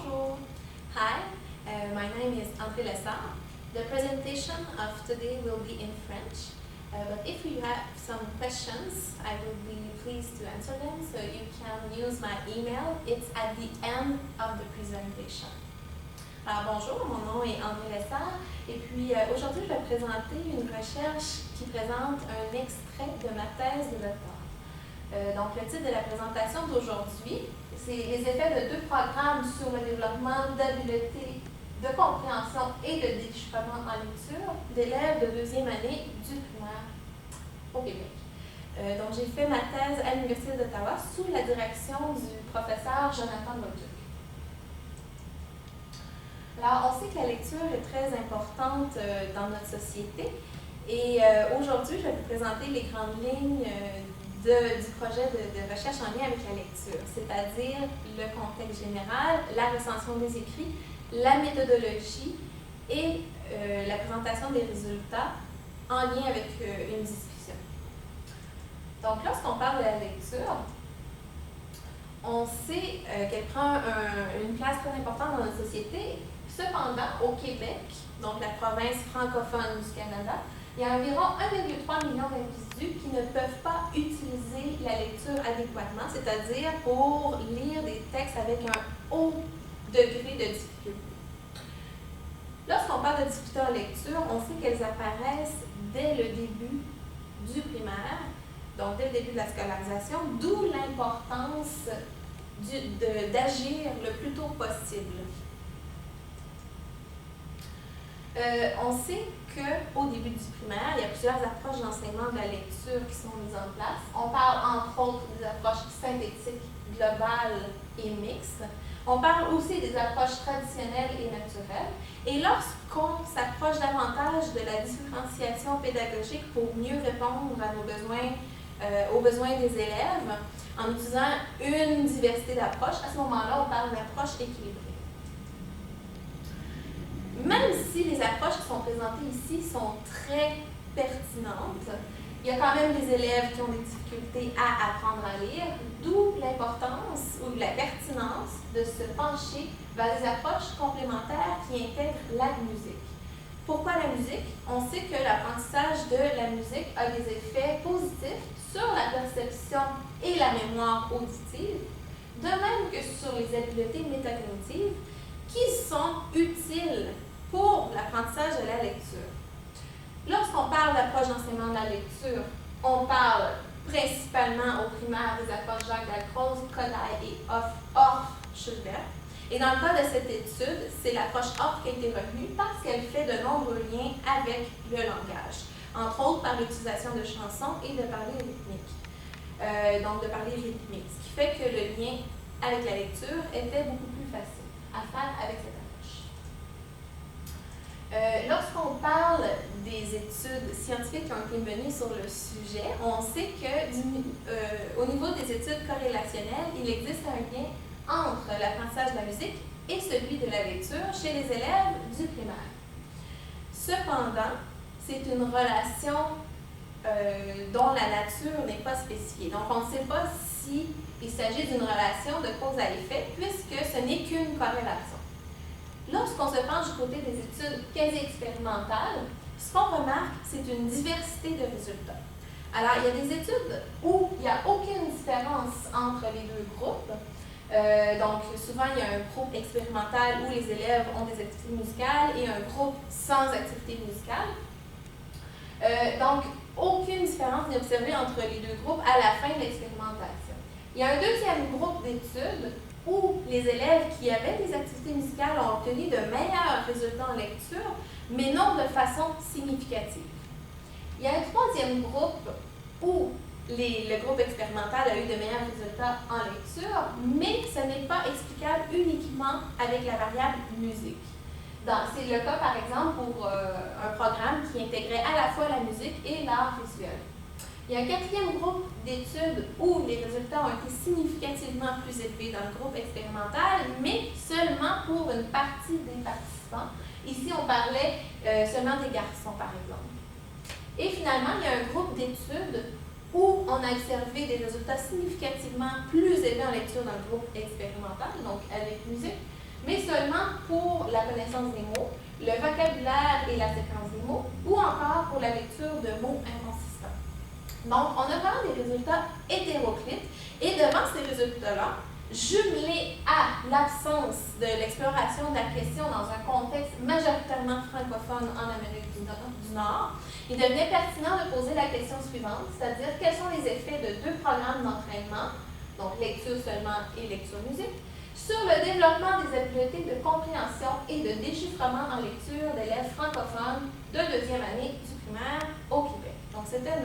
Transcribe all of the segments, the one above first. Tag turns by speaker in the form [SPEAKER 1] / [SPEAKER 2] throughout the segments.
[SPEAKER 1] Bonjour. Hi, my name is André Lessard. The presentation of today will be in French, but if you have some questions, I will be pleased to answer them, so you can use my email. It's at the end of the presentation. Alors bonjour, mon nom est André Lessard, et puis aujourd'hui je vais présenter une recherche qui présente un extrait de ma thèse de doctorat. Donc le titre de la présentation d'aujourd'hui, c'est les effets de deux programmes sur le développement d'habiletés de compréhension et de déchiffrement en lecture d'élèves de deuxième année du primaire au Québec. Donc j'ai fait ma thèse à l'Université d'Ottawa sous la direction du professeur Jonathan Bolduc. Alors, on sait que la lecture est très importante dans notre société et aujourd'hui, je vais vous présenter les grandes lignes du projet de recherche en lien avec la lecture, c'est-à-dire le contexte général, la recension des écrits, la méthodologie et la présentation des résultats en lien avec une discussion. Donc, lorsqu'on parle de la lecture, on sait qu'elle prend une place très importante dans notre société. Cependant, au Québec, donc la province francophone du Canada, il y a environ 1,3 million d'individus qui ne peuvent pas utiliser la lecture adéquatement, c'est-à-dire pour lire des textes avec un haut degré de difficulté. Lorsqu'on parle de difficultés en lecture, on sait qu'elles apparaissent dès le début du primaire, donc dès le début de la scolarisation, d'où l'importance d'agir le plus tôt possible. On sait qu'au début du primaire, il y a plusieurs approches d'enseignement de la lecture qui sont mises en place. On parle entre autres des approches synthétiques, globales et mixtes. On parle aussi des approches traditionnelles et naturelles. Et lorsqu'on s'approche davantage de la différenciation pédagogique pour mieux répondre à nos besoins, aux besoins des élèves, en utilisant une diversité d'approches, à ce moment-là, on parle d'approche équilibrée. Même si les approches qui sont présentées ici sont très pertinentes, il y a quand même des élèves qui ont des difficultés à apprendre à lire, d'où l'importance ou la pertinence de se pencher vers des approches complémentaires qui intègrent la musique. Pourquoi la musique? On sait que l'apprentissage de la musique a des effets positifs sur la perception et la mémoire auditive, de même que sur les habiletés métacognitives qui sont utiles pour l'apprentissage de la lecture. Lorsqu'on parle d'approche d'enseignement de la lecture, on parle principalement au primaire des approches Jacques Dalcroze, Kodály et Orff-Schulwerk. Et dans le cas de cette étude, c'est l'approche Orff qui a été retenue parce qu'elle fait de nombreux liens avec le langage, entre autres par l'utilisation de chansons et de parler rythmique. Ce qui fait que le lien avec la lecture était beaucoup plus facile à faire avec cette approche. Lorsqu'on parle des études scientifiques qui ont été menées sur le sujet, on sait qu'au niveau des études corrélationnelles, il existe un lien entre l'apprentissage de la musique et celui de la lecture chez les élèves du primaire. Cependant, c'est une relation dont la nature n'est pas spécifiée. Donc, on ne sait pas s'il s'agit d'une relation de cause à effet, puisque ce n'est qu'une corrélation. Lorsqu'on se penche du côté des études quasi-expérimentales, ce qu'on remarque, c'est une diversité de résultats. Alors, il y a des études où il n'y a aucune différence entre les deux groupes. Donc, souvent, il y a un groupe expérimental où les élèves ont des activités musicales et un groupe sans activité musicale. Donc, aucune différence n'est observée entre les deux groupes à la fin de l'expérimentation. Il y a un deuxième groupe d'études où les élèves qui avaient des activités musicales ont obtenu de meilleurs résultats en lecture, mais non de façon significative. Il y a un troisième groupe où le groupe expérimental a eu de meilleurs résultats en lecture, mais ce n'est pas explicable uniquement avec la variable musique. C'est le cas, par exemple, pour un programme qui intégrait à la fois la musique et l'art visuel. Il y a un quatrième groupe d'études où les résultats ont été significativement plus élevés dans le groupe expérimental, mais seulement pour une partie des participants. Ici, on parlait seulement des garçons, par exemple. Et finalement, il y a un groupe d'études où on a observé des résultats significativement plus élevés en lecture dans le groupe expérimental, donc avec musique, mais connaissance des mots, le vocabulaire et la séquence des mots, ou encore pour la lecture de mots inconsistants. Donc, on a vraiment des résultats hétéroclites, et devant ces résultats-là, jumelés à l'absence de l'exploration de la question dans un contexte majoritairement francophone en Amérique du Nord, il devenait pertinent de poser la question suivante, c'est-à-dire quels sont les effets de deux programmes d'entraînement, donc lecture seulement et lecture-musique, sur le développement des habiletés de compréhension et de déchiffrement en lecture d'élèves francophones de deuxième année du primaire au Québec. Donc, c'était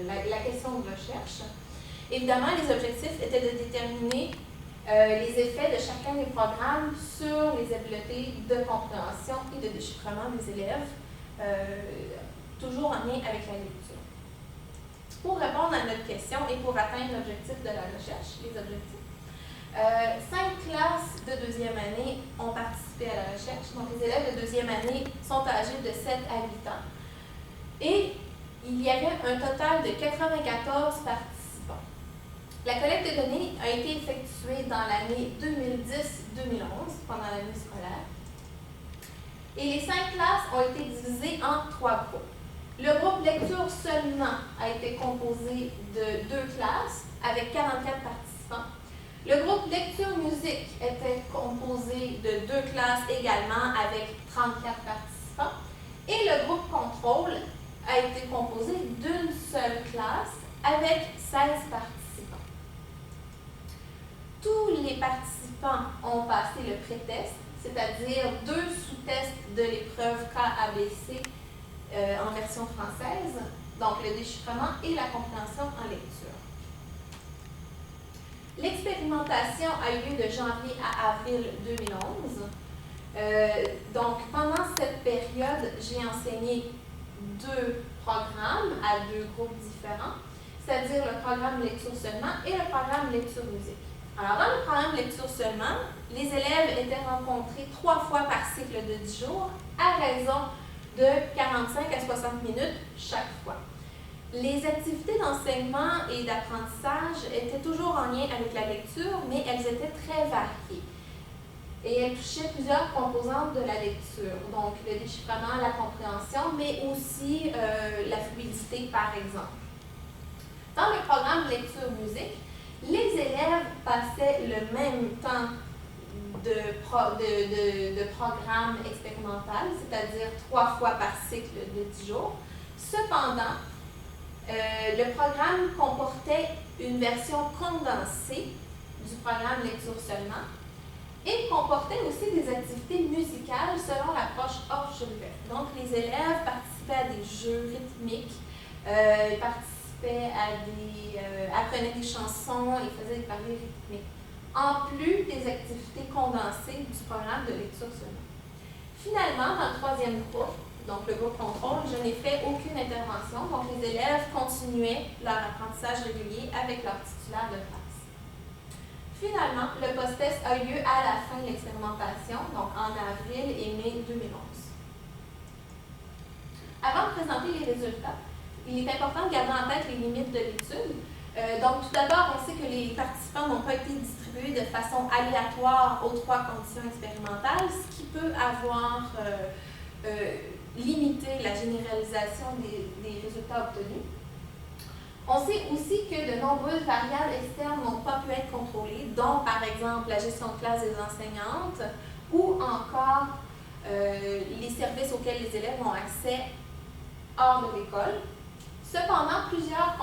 [SPEAKER 1] la question de recherche. Évidemment, les objectifs étaient de déterminer les effets de chacun des programmes sur les habiletés de compréhension et de déchiffrement des élèves, toujours en lien avec la lecture. Pour répondre à notre question et pour atteindre l'objectif de la recherche, les objectifs, 5 classes de deuxième année ont participé à la recherche. Donc, les élèves de deuxième année sont âgés de 7 à 8 ans. Et il y avait un total de 94 participants. La collecte de données a été effectuée dans l'année 2010-2011, pendant l'année scolaire. Et les 5 classes ont été divisées en 3 groupes. Le groupe lecture seulement a été composé de 2 classes, avec 44 participants. Le groupe lecture-musique était composé de 2 classes également, avec 34 participants. Et le groupe contrôle a été composé d'une seule classe, avec 16 participants. Tous les participants ont passé le pré-test, c'est-à-dire 2 sous-tests de l'épreuve KABC en version française, donc le déchiffrement et la compréhension en lecture. L'expérimentation a eu lieu de janvier à avril 2011. Donc, pendant cette période, j'ai enseigné 2 programmes à 2 groupes différents, c'est-à-dire le programme lecture seulement et le programme lecture-musique. Alors, dans le programme lecture seulement, les élèves étaient rencontrés 3 fois par cycle de 10 jours à raison de 45 à 60 minutes chaque fois. Les activités d'enseignement et d'apprentissage étaient toujours en lien avec la lecture, mais elles étaient très variées. Et elles touchaient plusieurs composantes de la lecture, donc le déchiffrement, la compréhension, mais aussi la fluidité, par exemple. Dans le programme lecture-musique, les élèves passaient le même temps de programme expérimental, c'est-à-dire 3 fois par cycle de 10 jours. Cependant, le programme comportait une version condensée du programme lecture seulement et comportait aussi des activités musicales selon l'approche Orff-Gilbert. Donc, les élèves participaient à des jeux rythmiques, apprenaient des chansons et faisaient des parodies rythmiques, en plus des activités condensées du programme de lecture seulement. Finalement, dans le 3e groupe, donc le groupe contrôle, je n'ai fait aucune intervention, donc les élèves continuaient leur apprentissage régulier avec leur titulaire de classe. Finalement, le post-test a eu lieu à la fin de l'expérimentation, donc en avril et mai 2011. Avant de présenter les résultats, il est important de garder en tête les limites de l'étude. Donc, tout d'abord, on sait que les participants n'ont pas été distribués de façon aléatoire aux 3 conditions expérimentales, ce qui peut avoir limité la généralisation des résultats obtenus. On sait aussi que de nombreuses variables externes n'ont pas pu être contrôlées, dont par exemple la gestion de classe des enseignantes ou encore les services auxquels les élèves ont accès hors de l'école. Cependant, plusieurs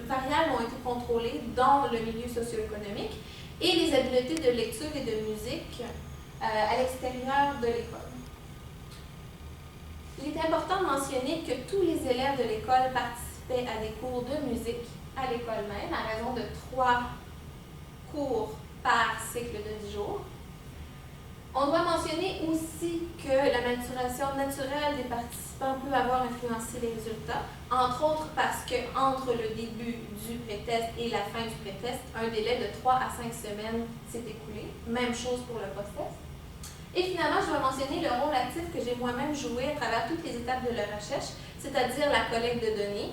[SPEAKER 1] variables ont été contrôlées dans le milieu socio-économique et les habiletés de lecture et de musique à l'extérieur de l'école. Il est important de mentionner que tous les élèves de l'école participaient à des cours de musique à l'école même, à raison de 3 cours par cycle de 10 jours. On doit mentionner aussi que la maturation naturelle des participants peut avoir influencé les résultats, entre autres parce qu'entre le début du pré-test et la fin du pré-test, un délai de 3 à 5 semaines s'est écoulé. Même chose pour le post-test. Et finalement, je vais mentionner le rôle actif que j'ai moi-même joué à travers toutes les étapes de la recherche, c'est-à-dire la collecte de données,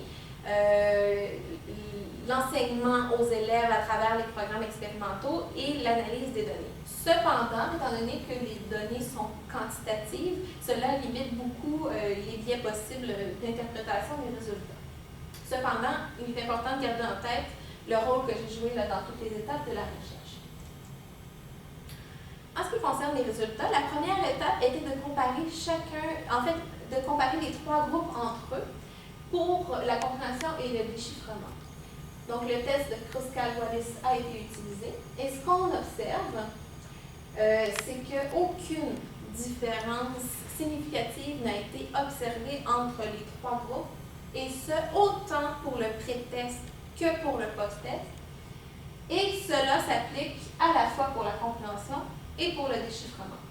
[SPEAKER 1] l'enseignement aux élèves à travers les programmes expérimentaux et l'analyse des données. Cependant, étant donné que les données sont quantitatives, cela limite beaucoup les biais possibles d'interprétation des résultats. Cependant, il est important de garder en tête le rôle que j'ai joué dans toutes les étapes de la recherche. En ce qui concerne les résultats, la première étape était de comparer de comparer les trois groupes entre eux pour la compréhension et le déchiffrement. Donc, le test de Kruskal-Wallis a été utilisé. Et ce qu'on observe, c'est qu'aucune différence significative n'a été observée entre les trois groupes, et ce, autant pour le pré-test que pour le post-test. Et cela s'applique à la fois pour la compréhension et pour le déchiffrement.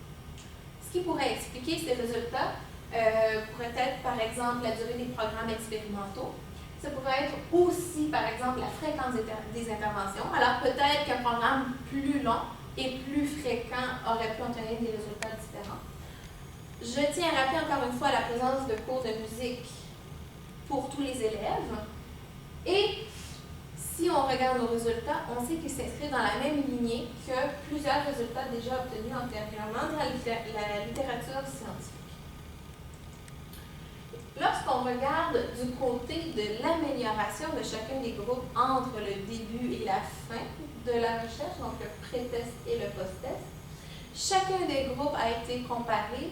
[SPEAKER 1] Ce qui pourrait expliquer ces résultats pourrait être, par exemple, la durée des programmes expérimentaux. Ça pourrait être aussi, par exemple, la fréquence des interventions. Alors, peut-être qu'un programme plus long et plus fréquent aurait pu entraîner des résultats différents. Je tiens à rappeler encore une fois la présence de cours de musique pour tous les élèves. Et si on regarde nos résultats, on sait qu'ils s'inscrivent dans la même lignée que plusieurs résultats déjà obtenus antérieurement dans la littérature scientifique. Lorsqu'on regarde du côté de l'amélioration de chacun des groupes entre le début et la fin de la recherche, donc le pré-test et le post-test, chacun des groupes a été comparé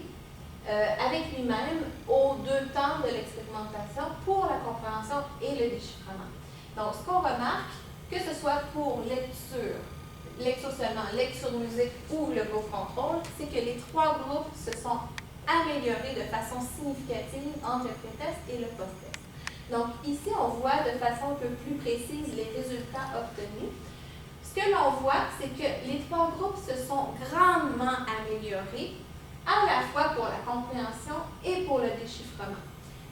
[SPEAKER 1] avec lui-même aux 2 temps de l'expérimentation pour la compréhension et le déchiffrement. Donc, ce qu'on remarque, que ce soit pour lecture seulement, lecture musique ou le groupe contrôle, c'est que les 3 groupes se sont améliorés de façon significative entre le pré-test et le post-test. Donc, ici, on voit de façon un peu plus précise les résultats obtenus. Ce que l'on voit, c'est que les 3 groupes se sont grandement améliorés, à la fois pour la compréhension et pour le déchiffrement.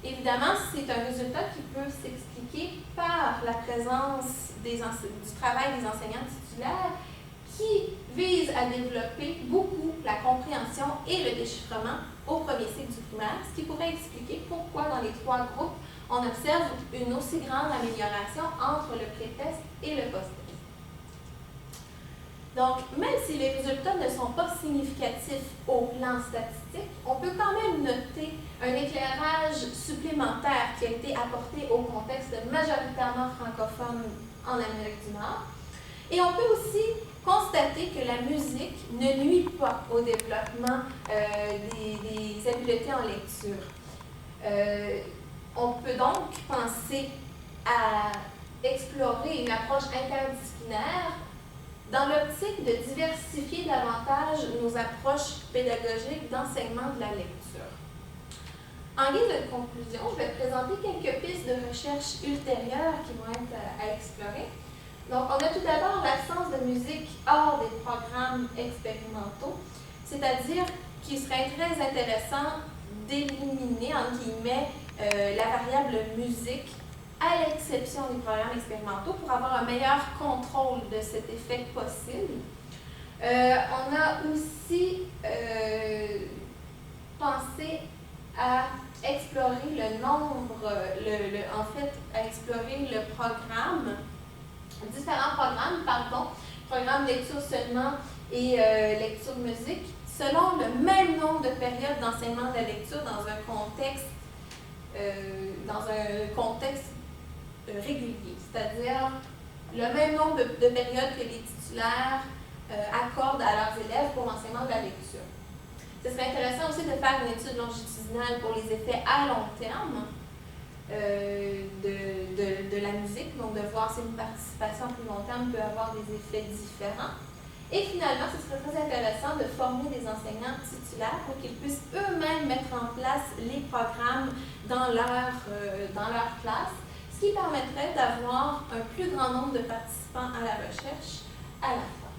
[SPEAKER 1] Évidemment, c'est un résultat qui peut s'expliquer par la présence du travail des enseignants titulaires qui vise à développer beaucoup la compréhension et le déchiffrement au premier cycle du primaire, ce qui pourrait expliquer pourquoi dans les 3 groupes, on observe une aussi grande amélioration entre le pré-test et le post-test. Donc, même si les résultats ne sont pas significatifs au plan statistique, on peut quand même noter un éclairage supplémentaire qui a été apporté au contexte majoritairement francophone en Amérique du Nord. Et on peut aussi constater que la musique ne nuit pas au développement des habiletés en lecture. On peut donc penser à explorer une approche interdisciplinaire dans l'optique de diversifier davantage nos approches pédagogiques d'enseignement de la lecture. En guise de conclusion, je vais présenter quelques pistes de recherche ultérieures qui vont être à explorer. Donc, on a tout d'abord l'absence de musique hors des programmes expérimentaux, c'est-à-dire qu'il serait très intéressant d'éliminer, entre guillemets, la variable musique à l'exception des programmes expérimentaux pour avoir un meilleur contrôle de cet effet possible. On a aussi pensé à explorer le nombre, à explorer le programme, différents programmes, programme lecture seulement et lecture musique, selon le même nombre de périodes d'enseignement de la lecture dans un contexte régulier, c'est-à-dire le même nombre de périodes que les titulaires accordent à leurs élèves pour l'enseignement de la lecture. Ce serait intéressant aussi de faire une étude longitudinale pour les effets à long terme de la musique, donc de voir si une participation à plus long terme peut avoir des effets différents. Et finalement, ce serait très intéressant de former des enseignants titulaires pour qu'ils puissent eux-mêmes mettre en place les programmes dans leur classe, ce qui permettrait d'avoir un plus grand nombre de participants à la recherche à la fois.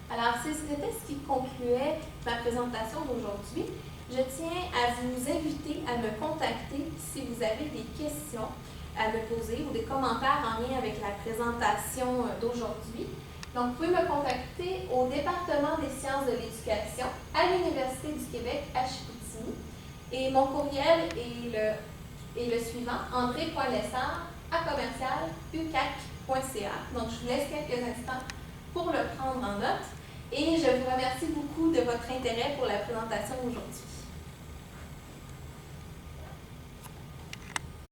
[SPEAKER 1] Alors, c'était ce qui concluait ma présentation d'aujourd'hui. Je tiens à vous inviter à me contacter si vous avez des questions à me poser ou des commentaires en lien avec la présentation d'aujourd'hui. Donc, vous pouvez me contacter au département des sciences de l'éducation à l'Université du Québec à Chicoutimi. Et mon courriel est le suivant, andré.lessard à commercial-ucac.ca. Donc, je vous laisse quelques instants pour le prendre en note. Et je vous remercie beaucoup de votre intérêt pour la présentation aujourd'hui.